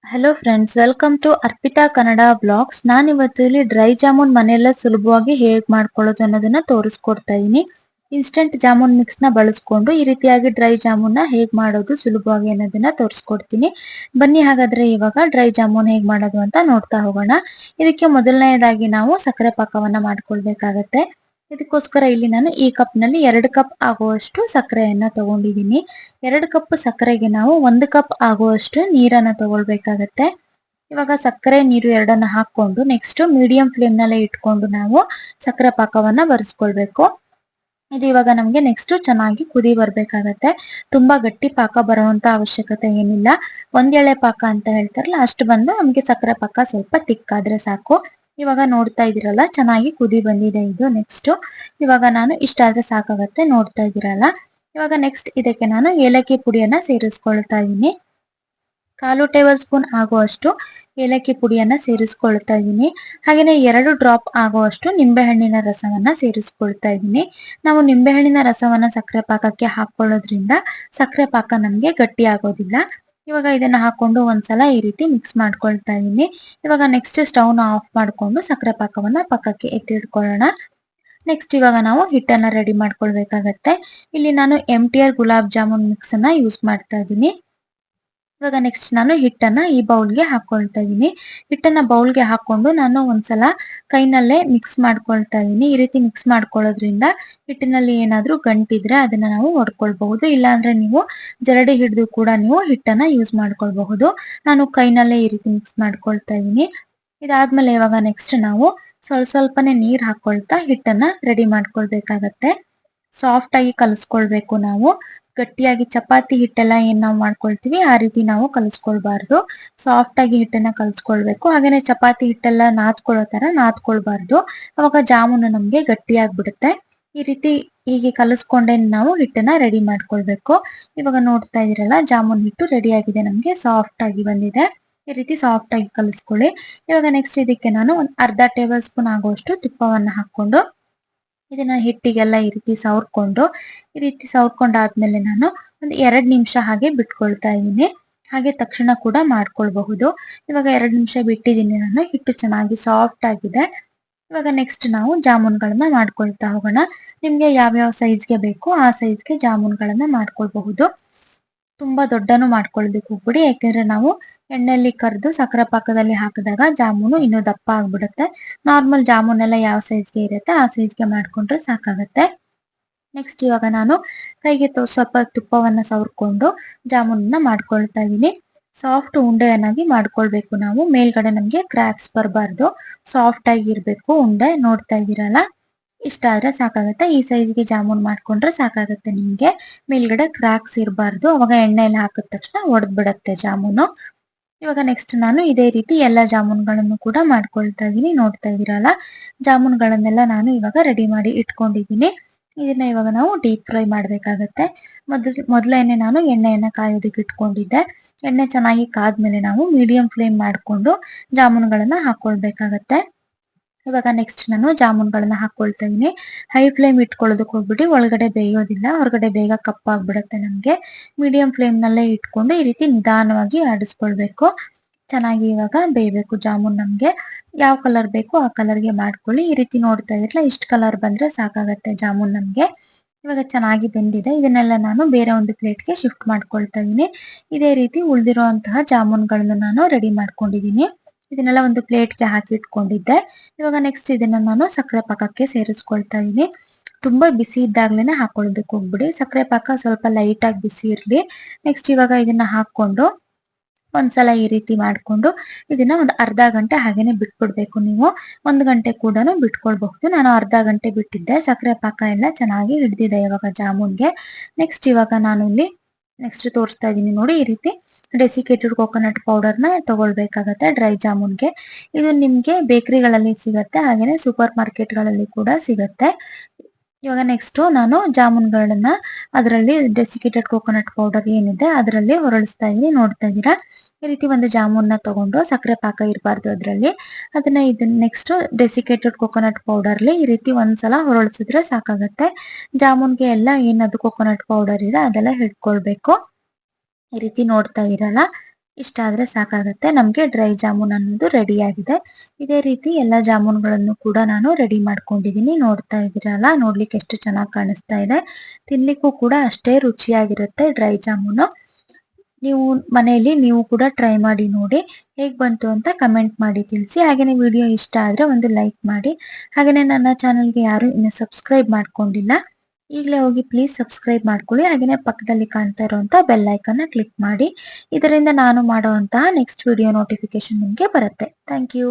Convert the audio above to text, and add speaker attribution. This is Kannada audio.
Speaker 1: Hello friends, welcome to Arpita Kannada blogs. ನಾನಿವತ್ತು ಇಲ್ಲಿ ಡ್ರೈ ಜಾಮೂನ್ ಮನೆಯಲ್ಲ ಸುಲಭವಾಗಿ ಹೇಗ್ ಮಾಡ್ಕೊಳ್ಳೋದು ಅನ್ನೋದನ್ನ ತೋರಿಸ್ಕೊಡ್ತಾ ಇದೀನಿ. ಇನ್ಸ್ಟೆಂಟ್ ಜಾಮೂನ್ ಮಿಕ್ಸ್ ನ ಬಳಸ್ಕೊಂಡು ಈ ರೀತಿಯಾಗಿ ಡ್ರೈ ಜಾಮೂನ್ ನ ಹೇಗ್ ಮಾಡೋದು ಸುಲಭವಾಗಿ ಅನ್ನೋದನ್ನ ತೋರಿಸ್ಕೊಡ್ತೀನಿ. ಬನ್ನಿ ಹಾಗಾದ್ರೆ ಇವಾಗ ಡ್ರೈ ಜಾಮೂನ್ ಹೇಗ್ ಮಾಡೋದು ಅಂತ ನೋಡ್ತಾ ಹೋಗೋಣ. ಇದಕ್ಕೆ ಮೊದಲನೇದಾಗಿ ನಾವು ಸಕ್ಕರೆ ಪಾಕವನ್ನ ಮಾಡ್ಕೊಳ್ಬೇಕಾಗತ್ತೆ. ಇದಕ್ಕೋಸ್ಕರ ಇಲ್ಲಿ ನಾನು ಈ ಕಪ್ ನಲ್ಲಿ 2 ಕಪ್ ಆಗುವಷ್ಟು ಸಕ್ಕರೆಯನ್ನ ತಗೊಂಡಿದ್ದೀನಿ. 2 ಕಪ್ ಸಕ್ಕರೆಗೆ ನಾವು 1 ಕಪ್ ಆಗುವಷ್ಟು ನೀರನ್ನ ತಗೊಳ್ಬೇಕಾಗತ್ತೆ. ಇವಾಗ ಸಕ್ಕರೆ ನೀರು ಎರಡನ್ನ ಹಾಕೊಂಡು ನೆಕ್ಸ್ಟ್ ಮೀಡಿಯಂ ಫ್ಲೇಮ್ ನಲ್ಲೇ ಇಟ್ಕೊಂಡು ನಾವು ಸಕ್ಕರೆ ಪಾಕವನ್ನ ಬರಿಸ್ಕೊಳ್ಬೇಕು. ಇದು ಇವಾಗ ನಮ್ಗೆ ನೆಕ್ಸ್ಟ್ ಚೆನ್ನಾಗಿ ಕುದಿ ಬರ್ಬೇಕಾಗತ್ತೆ. ತುಂಬಾ ಗಟ್ಟಿ ಪಾಕ ಬರುವಂತ ಅವಶ್ಯಕತೆ ಏನಿಲ್ಲ. ಒಂದ್ ಎಳೆ ಪಾಕ ಅಂತ ಹೇಳ್ತಾರಲ್ಲ ಅಷ್ಟು ಬಂದು ನಮ್ಗೆ ಸಕ್ಕರೆ ಪಾಕ ಸ್ವಲ್ಪ ತಿಕ್ಕಾದ್ರೆ ಸಾಕು. ಇವಾಗ ನೋಡ್ತಾ ಇದೀರಲ್ಲ, ಚೆನ್ನಾಗಿ ಕುದಿ ಬಂದಿದೆ ಇದು. ನೆಕ್ಸ್ಟ್ ಇವಾಗ ನಾನು ಇಷ್ಟಾದ್ರೆ ಸಾಕಾಗತ್ತೆ, ನೋಡ್ತಾ ಇದೀರಲ್ಲ. ಇವಾಗ ನೆಕ್ಸ್ಟ್ ಇದಕ್ಕೆ ನಾನು ಏಲಕ್ಕಿ ಪುಡಿಯನ್ನ ಸೇರಿಸ್ಕೊಳ್ತಾ ಇದೀನಿ. 1/4 ಟೇಬಲ್ ಸ್ಪೂನ್ ಆಗುವಷ್ಟು ಏಲಕ್ಕಿ ಪುಡಿಯನ್ನ ಸೇರಿಸ್ಕೊಳ್ತಾ ಇದ್ದೀನಿ. ಹಾಗೇನೆ 2 ಡ್ರಾಪ್ ಆಗುವಷ್ಟು ನಿಂಬೆ ಹಣ್ಣಿನ ರಸವನ್ನ ಸೇರಿಸ್ಕೊಳ್ತಾ ಇದ್ದೀನಿ. ನಾವು ನಿಂಬೆ ಹಣ್ಣಿನ ರಸವನ್ನ ಸಕ್ಕರೆ ಪಾಕಕ್ಕೆ ಹಾಕೊಳ್ಳೋದ್ರಿಂದ ಸಕ್ಕರೆ ಪಾಕ ನಮ್ಗೆ ಗಟ್ಟಿ ಆಗೋದಿಲ್ಲ. ಇವಾಗ ಇದನ್ನ ಹಾಕೊಂಡು ಒಂದ್ಸಲ ಈ ರೀತಿ ಮಿಕ್ಸ್ ಮಾಡ್ಕೊಳ್ತಾ ಇದ್ದೀನಿ. ಇವಾಗ ನೆಕ್ಸ್ಟ್ ಸ್ಟವ್ ನ ಆಫ್ ಮಾಡ್ಕೊಂಡು ಸಕ್ಕರೆ ಪಾಕವನ್ನ ಪಕ್ಕಕ್ಕೆ ಎತ್ತಿಡ್ಕೊಳ್ಳೋಣ. ನೆಕ್ಸ್ಟ್ ಇವಾಗ ನಾವು ಹಿಟ್ಟನ್ನ ರೆಡಿ ಮಾಡ್ಕೊಳ್ಬೇಕಾಗತ್ತೆ. ಇಲ್ಲಿ ನಾನು MTR ಗುಲಾಬ್ ಜಾಮೂನ್ ಮಿಕ್ಸ್ ಅನ್ನ ಯೂಸ್ ಮಾಡ್ತಾ ಇದ್ದೀನಿ. ಇವಾಗ ನೆಕ್ಸ್ಟ್ ನಾನು ಹಿಟ್ಟನ್ನ ಈ ಬೌಲ್ಗೆ ಹಾಕೊಳ್ತಾ ಇದ್ದೀನಿ. ಹಿಟ್ಟನ್ನ ಬೌಲ್ಗೆ ಹಾಕೊಂಡು ನಾನು ಒಂದ್ಸಲ ಕೈನಲ್ಲೇ ಮಿಕ್ಸ್ ಮಾಡ್ಕೊಳ್ತಾ ಇದ್ದೀನಿ. ಈ ರೀತಿ ಮಿಕ್ಸ್ ಮಾಡ್ಕೊಳ್ಳೋದ್ರಿಂದ ಹಿಟ್ಟಿನಲ್ಲಿ ಏನಾದ್ರೂ ಗಂಟಿದ್ರೆ ಅದನ್ನ ನಾವು ಹೊಡ್ಕೊಳ್ಬಹುದು. ಇಲ್ಲಾಂದ್ರೆ ನೀವು ಜರಡಿ ಹಿಡಿದು ಕೂಡ ನೀವು ಹಿಟ್ಟನ್ನ ಯೂಸ್ ಮಾಡ್ಕೊಳ್ಬಹುದು. ನಾನು ಕೈನಲ್ಲೇ ಈ ರೀತಿ ಮಿಕ್ಸ್ ಮಾಡ್ಕೊಳ್ತಾ ಇದ್ದೀನಿ. ಇದಾದ್ಮೇಲೆ ಇವಾಗ ನೆಕ್ಸ್ಟ್ ನಾವು ಸ್ವಲ್ಪನೇ ನೀರ್ ಹಾಕೊಳ್ತಾ ಹಿಟ್ಟನ್ನ ರೆಡಿ ಮಾಡ್ಕೊಳ್ಬೇಕಾಗತ್ತೆ. ಸಾಫ್ಟ್ ಆಗಿ ಕಲಿಸ್ಕೊಳ್ಬೇಕು ನಾವು. ಗಟ್ಟಿಯಾಗಿ ಚಪಾತಿ ಹಿಟ್ಟೆಲ್ಲ ಏನ್ ನಾವು ಮಾಡ್ಕೊಳ್ತೀವಿ ಆ ರೀತಿ ನಾವು ಕಲಿಸ್ಕೊಳ್ಬಾರ್ದು. ಸಾಫ್ಟ್ ಆಗಿ ಹಿಟ್ಟನ್ನ ಕಲಿಸ್ಕೊಳ್ಬೇಕು. ಹಾಗೇನೆ ಚಪಾತಿ ಹಿಟ್ಟೆಲ್ಲ ನಾದ್ಕೊಳ್ಳೋ ತರ ನಾದ್ಕೊಳ್ಬಾರ್ದು. ಅವಾಗ ಜಾಮೂನು ನಮ್ಗೆ ಗಟ್ಟಿ ಆಗ್ಬಿಡುತ್ತೆ. ಈ ರೀತಿ ಹೀಗೆ ಕಲಿಸ್ಕೊಂಡೇ ನಾವು ಹಿಟ್ಟನ್ನ ರೆಡಿ ಮಾಡ್ಕೊಳ್ಬೇಕು. ಇವಾಗ ನೋಡ್ತಾ ಇದೀರಲ್ಲ, ಜಾಮೂನ್ ಹಿಟ್ಟು ರೆಡಿ ಆಗಿದೆ, ನಮ್ಗೆ ಸಾಫ್ಟ್ ಆಗಿ ಬಂದಿದೆ. ಈ ರೀತಿ ಸಾಫ್ಟ್ ಆಗಿ ಕಲಿಸ್ಕೊಳ್ಳಿ. ಇವಾಗ ನೆಕ್ಸ್ಟ್ ಇದಕ್ಕೆ ನಾನು ಒಂದ್ ಅರ್ಧ ಟೇಬಲ್ ಸ್ಪೂನ್ ಆಗುವಷ್ಟು ತುಪ್ಪವನ್ನ ಹಾಕೊಂಡು ಇದನ್ನ ಹಿಟ್ಟಿಗೆಲ್ಲ ಈ ರೀತಿ ಸವರ್ಕೊಂಡಾದ್ಮೇಲೆ ನಾನು ಒಂದು 2 ನಿಮಿಷ ಹಾಗೆ ಬಿಟ್ಕೊಳ್ತಾ ಇದ್ದೀನಿ. ಹಾಗೆ ತಕ್ಷಣ ಕೂಡ ಮಾಡ್ಕೊಳ್ಬಹುದು. ಇವಾಗ 2 ನಿಮಿಷ ಬಿಟ್ಟಿದ್ದೀನಿ ನಾನು. ಹಿಟ್ಟು ಚೆನ್ನಾಗಿ ಸಾಫ್ಟ್ ಆಗಿದೆ. ಇವಾಗ ನೆಕ್ಸ್ಟ್ ನಾವು ಜಾಮೂನ್ಗಳನ್ನ ಮಾಡ್ಕೊಳ್ತಾ ಹೋಗೋಣ. ನಿಮ್ಗೆ ಯಾವ್ಯಾವ ಸೈಜ್ಗೆ ಬೇಕು ಆ ಸೈಜ್ಗೆ ಜಾಮೂನ್ಗಳನ್ನ ಮಾಡ್ಕೊಳ್ಬಹುದು. ತುಂಬಾ ದೊಡ್ಡನು ಮಾಡ್ಕೊಳ್ಬೇಕು ಹೋಗ್ಬಿಡಿ, ಯಾಕೆಂದ್ರೆ ನಾವು ಎಣ್ಣೆಯಲ್ಲಿ ಕರೆದು ಸಕ್ಕರೆ ಪಾಕದಲ್ಲಿ ಹಾಕಿದಾಗ ಜಾಮೂನು ಇನ್ನೂ ದಪ್ಪ ಆಗ್ಬಿಡುತ್ತೆ. ನಾರ್ಮಲ್ ಜಾಮೂನ್ ಎಲ್ಲ ಯಾವ ಸೈಜ್ಗೆ ಇರುತ್ತೆ ಆ ಸೈಜ್ಗೆ ಮಾಡ್ಕೊಂಡ್ರೆ ಸಾಕಾಗತ್ತೆ. ನೆಕ್ಸ್ಟ್ ಇವಾಗ ನಾನು ಕೈಗೆ ಸ್ವಲ್ಪ ತುಪ್ಪವನ್ನ ಸವರ್ಕೊಂಡು ಜಾಮೂನನ್ನ ಮಾಡ್ಕೊಳ್ತಾ ಇದ್ದೀನಿ. ಸಾಫ್ಟ್ ಉಂಡೆಯನ್ನಾಗಿ ಮಾಡ್ಕೊಳ್ಬೇಕು ನಾವು. ಮೇಲ್ಗಡೆ ನಮ್ಗೆ ಕ್ರ್ಯಾಕ್ಸ್ ಬರಬಾರ್ದು, ಸಾಫ್ಟ್ ಆಗಿ ಇರ್ಬೇಕು ಉಂಡೆ. ನೋಡ್ತಾ ಇದ್ದೀರಲ್ಲ, ಇಷ್ಟ ಆದ್ರೆ ಸಾಕಾಗತ್ತೆ. ಈ ಸೈಜ್ಗೆ ಜಾಮೂನ್ ಮಾಡ್ಕೊಂಡ್ರೆ ಸಾಕಾಗತ್ತೆ ನಿಮ್ಗೆ. ಮೇಲ್ಗಡೆ ಕ್ರ್ಯಾಕ್ಸ್ ಇರಬಾರ್ದು, ಅವಾಗ ಎಣ್ಣೆಯಲ್ಲಿ ಹಾಕಿದ ತಕ್ಷಣ ಒಡೆದ್ ಬಿಡತ್ತೆ ಜಾಮೂನು. ಇವಾಗ ನೆಕ್ಸ್ಟ್ ನಾನು ಇದೇ ರೀತಿ ಎಲ್ಲಾ ಜಾಮೂನ್ಗಳನ್ನು ಕೂಡ ಮಾಡ್ಕೊಳ್ತಾ ಇದ್ದೀನಿ. ನೋಡ್ತಾ ಇದೀರಲ್ಲ, ಜಾಮೂನ್ಗಳನ್ನೆಲ್ಲ ನಾನು ಇವಾಗ ರೆಡಿ ಮಾಡಿ ಇಟ್ಕೊಂಡಿದ್ದೀನಿ. ಇದನ್ನ ಇವಾಗ ನಾವು ಡೀಪ್ ಫ್ರೈ ಮಾಡ್ಬೇಕಾಗತ್ತೆ. ಮೊದಲೇನೆ ನಾನು ಎಣ್ಣೆಯನ್ನ ಕಾಯೋದಕ್ಕೆ ಇಟ್ಕೊಂಡಿದ್ದೆ. ಎಣ್ಣೆ ಚೆನ್ನಾಗಿ ಕಾದ್ಮೇಲೆ ನಾವು ಮೀಡಿಯಂ ಫ್ಲೇಮ್ ಮಾಡ್ಕೊಂಡು ಜಾಮೂನ್ಗಳನ್ನ ಹಾಕೊಳ್ಬೇಕಾಗತ್ತೆ. ಇವಾಗ ನೆಕ್ಸ್ಟ್ ನಾನು ಜಾಮೂನ್ಗಳನ್ನ ಹಾಕೊಳ್ತಾ ಇದೀನಿ. ಹೈ ಫ್ಲೇಮ್ ಇಟ್ಕೊಳ್ಳೋದಕ್ಕೆ ಹೋಗ್ಬಿಟ್ಟು ಒಳಗಡೆ ಬೇಯೋದಿಲ್ಲ, ಹೊರಗಡೆ ಬೇಗ ಕಪ್ಪಾಗ್ಬಿಡತ್ತೆ ನಮ್ಗೆ. ಮೀಡಿಯಂ ಫ್ಲೇಮ್ ನಲ್ಲೇ ಇಟ್ಕೊಂಡು ಈ ರೀತಿ ನಿಧಾನವಾಗಿ ಆಡಿಸ್ಕೊಳ್ಬೇಕು. ಚೆನ್ನಾಗಿ ಇವಾಗ ಬೇಯಬೇಕು ಜಾಮೂನ್. ನಮ್ಗೆ ಯಾವ ಕಲರ್ ಬೇಕು ಆ ಕಲರ್ಗೆ ಮಾಡ್ಕೊಳ್ಳಿ. ಈ ರೀತಿ ನೋಡ್ತಾ ಇದ್ರಲ್ಲ, ಇಷ್ಟು ಕಲರ್ ಬಂದ್ರೆ ಸಾಕಾಗತ್ತೆ ಜಾಮೂನ್ ನಮ್ಗೆ. ಇವಾಗ ಚೆನ್ನಾಗಿ ಬೆಂದಿದೆ. ಇದನ್ನೆಲ್ಲ ನಾನು ಬೇರೆ ಒಂದು ಪ್ಲೇಟ್ಗೆ ಶಿಫ್ಟ್ ಮಾಡ್ಕೊಳ್ತಾ ಇದೀನಿ. ಇದೇ ರೀತಿ ಉಳಿದಿರುವಂತಹ ಜಾಮೂನ್ಗಳನ್ನ ನಾನು ರೆಡಿ ಮಾಡ್ಕೊಂಡಿದೀನಿ. ಇದನ್ನೆಲ್ಲ ಒಂದು ಪ್ಲೇಟ್ಗೆ ಹಾಕಿ ಇಟ್ಕೊಂಡಿದ್ದೆ. ಇವಾಗ ನೆಕ್ಸ್ಟ್ ಇದನ್ನ ನಾನು ಸಕ್ಕರೆ ಪಾಕಕ್ಕೆ ಸೇರಿಸ್ಕೊಳ್ತಾ ಇದೀನಿ. ತುಂಬಾ ಬಿಸಿ ಇದ್ದಾಗ್ಲೇನೆ ಹಾಕೊಳ್ಳೋದಕ್ಕೆ ಹೋಗ್ಬಿಡಿ. ಸಕ್ಕರೆ ಪಾಕ ಸ್ವಲ್ಪ ಲೈಟ್ ಆಗಿ ಬಿಸಿ ಇರ್ಲಿ. ನೆಕ್ಸ್ಟ್ ಇವಾಗ ಇದನ್ನ ಹಾಕೊಂಡು ಒಂದ್ಸಲ ಈ ರೀತಿ ಮಾಡ್ಕೊಂಡು ಇದನ್ನ ಒಂದು ಅರ್ಧ ಗಂಟೆ ಹಾಗೇನೆ ಬಿಟ್ಬಿಡ್ಬೇಕು ನೀವು. 1 ಗಂಟೆ ಕೂಡ ಬಿಟ್ಕೊಳ್ಬಹುದು. ನಾನು ಅರ್ಧ ಗಂಟೆ ಬಿಟ್ಟಿದ್ದೆ. ಸಕ್ಕರೆ ಪಾಕ ಎಲ್ಲ ಚೆನ್ನಾಗಿ ಹಿಡ್ದಿದೆ ಇವಾಗ ಜಾಮೂನ್ಗೆ. ನೆಕ್ಸ್ಟ್ ಇವಾಗ ನಾನು ಇಲ್ಲಿ ನೆಕ್ಸ್ಟ್ ತೋರಿಸ್ತಾ ಇದೀನಿ ನೋಡಿ, ಈ ರೀತಿ ಡೆಸಿಕೇಟೆಡ್ ಕೋಕೋನಟ್ ಪೌಡರ್ ನ ತಗೊಳ್ಬೇಕಾಗತ್ತೆ ಡ್ರೈ ಜಾಮೂನ್ಗೆ. ಇದು ನಿಮ್ಗೆ ಬೇಕರಿಗಳಲ್ಲಿ ಸಿಗತ್ತೆ, ಹಾಗೇನೆ ಸೂಪರ್ ಮಾರ್ಕೆಟ್ ಗಳಲ್ಲಿ ಕೂಡ ಸಿಗತ್ತೆ. ಇವಾಗ ನೆಕ್ಸ್ಟ್ ನಾನು ಜಾಮೂನ್ಗಳನ್ನ ಅದರಲ್ಲಿ ಡೆಸಿಕೇಟೆಡ್ ಕೋಕೋನಟ್ ಪೌಡರ್ ಏನಿದೆ ಅದರಲ್ಲಿ ಹೊರಳಿಸ್ತಾ ಇದೀನಿ. ನೋಡ್ತಾ ಇದೀರಾ, ಈ ರೀತಿ ಒಂದು ಜಾಮೂನ್ನ ತಗೊಂಡು ಸಕ್ಕರೆ ಪಾಕ ಇರಬಾರ್ದು ಅದರಲ್ಲಿ. ಇದನ್ನ ನೆಕ್ಸ್ಟ್ ಡೆಸಿಕೇಟೆಡ್ ಕೋಕೋನಟ್ ಪೌಡರ್ಲಿ ಈ ರೀತಿ ಒಂದ್ಸಲ ಹೊರಳಿಸಿದ್ರೆ ಸಾಕಾಗತ್ತೆ. ಜಾಮೂನ್ಗೆ ಎಲ್ಲ ಏನದು ಕೋಕೋನಟ್ ಪೌಡರ್ ಇದೆ ಅದೆಲ್ಲ ಹಿಡ್ಕೊಳ್ಬೇಕು. ಈ ರೀತಿ ನೋಡ್ತಾ ಇರಲ್ಲ, ಇಷ್ಟ ಆದ್ರೆ ಸಾಕಾಗುತ್ತೆ. ನಮ್ಗೆ ಡ್ರೈ ಜಾಮೂನ್ ಅನ್ನೋದು ರೆಡಿ ಆಗಿದೆ. ಇದೇ ರೀತಿ ಎಲ್ಲ ಜಾಮೂನ್ಗಳನ್ನು ಕೂಡ ನಾನು ರೆಡಿ ಮಾಡ್ಕೊಂಡಿದೀನಿ. ನೋಡ್ತಾ ಇದೀರಲ್ಲ, ನೋಡ್ಲಿಕ್ಕೆ ಎಷ್ಟು ಚೆನ್ನಾಗಿ ಕಾಣಿಸ್ತಾ ಇದೆ. ತಿನ್ಲಿಕ್ಕೂ ಕೂಡ ಅಷ್ಟೇ ರುಚಿಯಾಗಿರುತ್ತೆ ಡ್ರೈ ಜಾಮೂನು. ನೀವು ಮನೆಯಲ್ಲಿ ನೀವು ಕೂಡ ಟ್ರೈ ಮಾಡಿ ನೋಡಿ, ಹೇಗ್ ಬಂತು ಅಂತ ಕಮೆಂಟ್ ಮಾಡಿ ತಿಳಿಸಿ. ಹಾಗೇನೆ ವಿಡಿಯೋ ಇಷ್ಟ ಆದ್ರೆ ಒಂದು ಲೈಕ್ ಮಾಡಿ. ಹಾಗೇನೆ ನನ್ನ ಚಾನಲ್ಗೆ ಯಾರು ಇನ್ನು ಸಬ್ಸ್ಕ್ರೈಬ್ ಮಾಡ್ಕೊಂಡಿಲ್ಲ, ಈಗಲೇ ಹೋಗಿ ಪ್ಲೀಸ್ ಸಬ್ಸ್ಕ್ರೈಬ್ ಮಾಡ್ಕೊಳ್ಳಿ. ಹಾಗೇನೆ ಪಕ್ಕದಲ್ಲಿ ಕಾಣ್ತಾ ಇರುವಂತ ಬೆಲ್ ಐಕಾನ್ ಕ್ಲಿಕ್ ಮಾಡಿ. ಇದರಿಂದ ನಾನು ಮಾಡುವಂತಹ ನೆಕ್ಸ್ಟ್ ವಿಡಿಯೋ ನೋಟಿಫಿಕೇಶನ್ ನಿಮಗೆ ಬರುತ್ತೆ. Thank you.